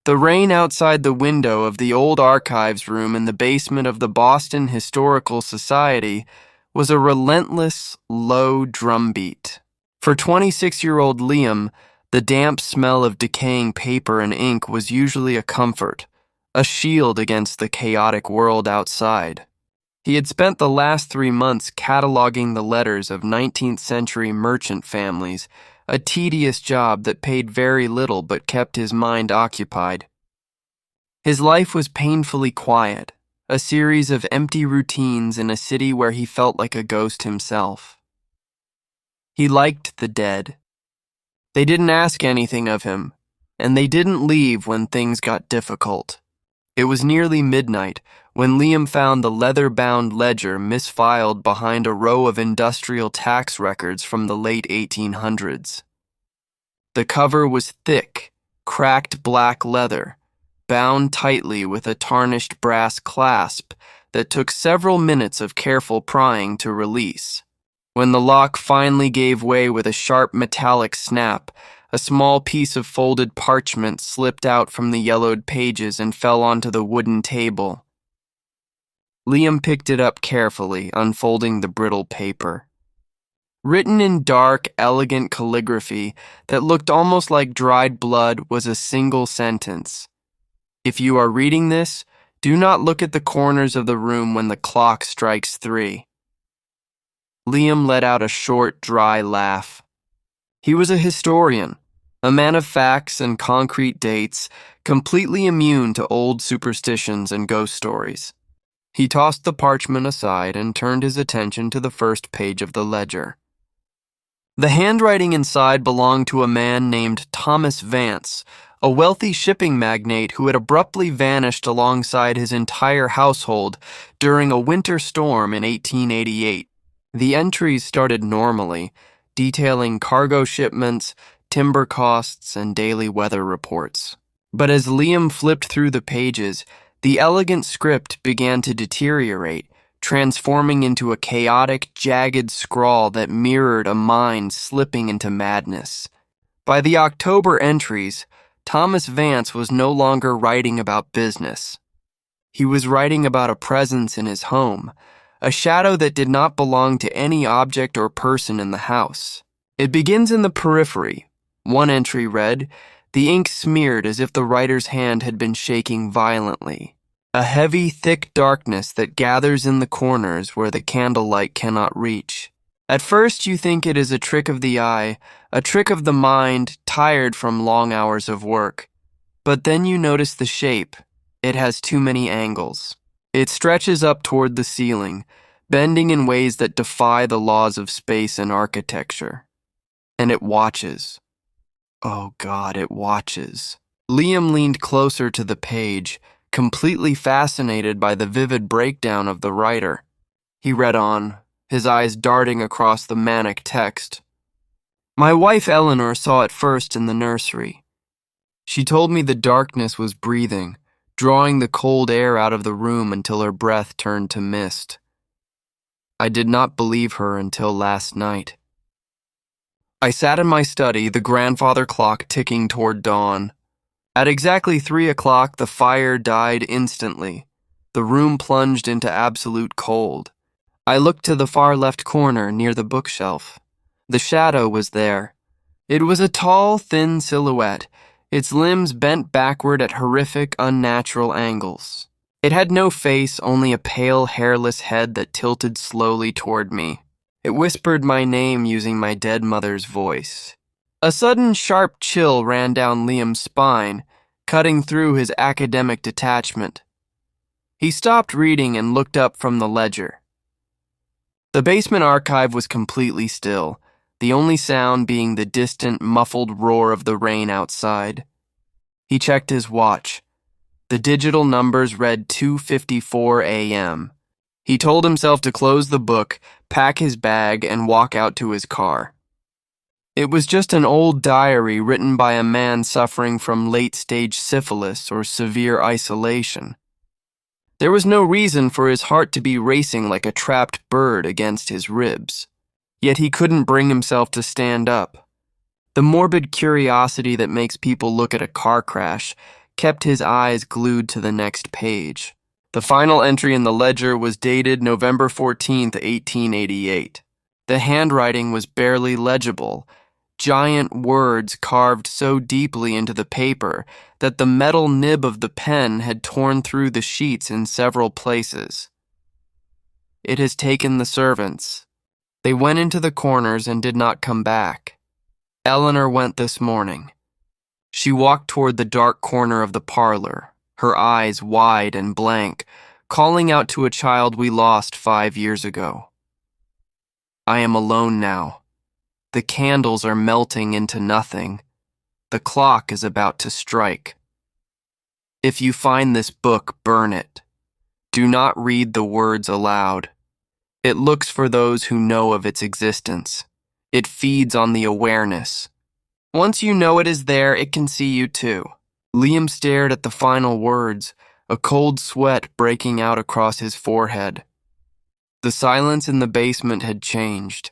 The rain outside the window of the old archives room in the basement of the Boston Historical Society was a relentless, low drumbeat. For 26-year-old Liam, the damp smell of decaying paper and ink was usually a comfort, a shield against the chaotic world outside. He had spent the last 3 months cataloging the letters of 19th-century merchant families, a tedious job that paid very little but kept his mind occupied. His life was painfully quiet, a series of empty routines in a city where he felt like a ghost himself. He liked the dead. They didn't ask anything of him, and they didn't leave when things got difficult. It was nearly midnight when Liam found the leather-bound ledger misfiled behind a row of industrial tax records from the late 1800s. The cover was thick, cracked black leather, bound tightly with a tarnished brass clasp that took several minutes of careful prying to release. When the lock finally gave way with a sharp metallic snap, a small piece of folded parchment slipped out from the yellowed pages and fell onto the wooden table. Liam picked it up carefully, unfolding the brittle paper. Written in dark, elegant calligraphy that looked almost like dried blood was a single sentence. If you are reading this, do not look at the corners of the room when the clock strikes 3. Liam let out a short, dry laugh. He was a historian, a man of facts and concrete dates, completely immune to old superstitions and ghost stories. He tossed the parchment aside and turned his attention to the first page of the ledger. The handwriting inside belonged to a man named Thomas Vance, a wealthy shipping magnate who had abruptly vanished alongside his entire household during a winter storm in 1888. The entries started normally, detailing cargo shipments, timber costs, and daily weather reports. But as Liam flipped through the pages, the elegant script began to deteriorate, transforming into a chaotic, jagged scrawl that mirrored a mind slipping into madness. By the October entries, Thomas Vance was no longer writing about business. He was writing about a presence in his home, a shadow that did not belong to any object or person in the house. It begins in the periphery. One entry read, "The ink smeared as if the writer's hand had been shaking violently. A heavy, thick darkness that gathers in the corners where the candlelight cannot reach." At first you think it is a trick of the eye, a trick of the mind tired from long hours of work. But then you notice the shape. It has too many angles. It stretches up toward the ceiling, bending in ways that defy the laws of space and architecture. And it watches. Oh God, it watches. Liam leaned closer to the page, completely fascinated by the vivid breakdown of the writer. He read on, his eyes darting across the manic text. "My wife Eleanor saw it first in the nursery. She told me the darkness was breathing, drawing the cold air out of the room until her breath turned to mist. I did not believe her until last night. I sat in my study, the grandfather clock ticking toward dawn. At exactly 3 o'clock, the fire died instantly. The room plunged into absolute cold. I looked to the far left corner near the bookshelf. The shadow was there. It was a tall, thin silhouette, its limbs bent backward at horrific, unnatural angles. It had no face, only a pale, hairless head that tilted slowly toward me. It whispered my name using my dead mother's voice. A sudden, sharp chill ran down Liam's spine, cutting through his academic detachment. He stopped reading and looked up from the ledger. The basement archive was completely still, the only sound being the distant, muffled roar of the rain outside. He checked his watch. The digital numbers read 2:54 a.m. He told himself to close the book, pack his bag, and walk out to his car. It was just an old diary written by a man suffering from late-stage syphilis or severe isolation. There was no reason for his heart to be racing like a trapped bird against his ribs. Yet he couldn't bring himself to stand up. The morbid curiosity that makes people look at a car crash kept his eyes glued to the next page. The final entry in the ledger was dated November 14th, 1888. The handwriting was barely legible, giant words carved so deeply into the paper that the metal nib of the pen had torn through the sheets in several places. It has taken the servants. They went into the corners and did not come back. Eleanor went this morning. She walked toward the dark corner of the parlor, her eyes wide and blank, calling out to a child we lost 5 years ago. I am alone now. The candles are melting into nothing. The clock is about to strike. If you find this book, burn it. Do not read the words aloud. It looks for those who know of its existence. It feeds on the awareness. Once you know it is there, it can see you too. Liam stared at the final words, a cold sweat breaking out across his forehead. The silence in the basement had changed.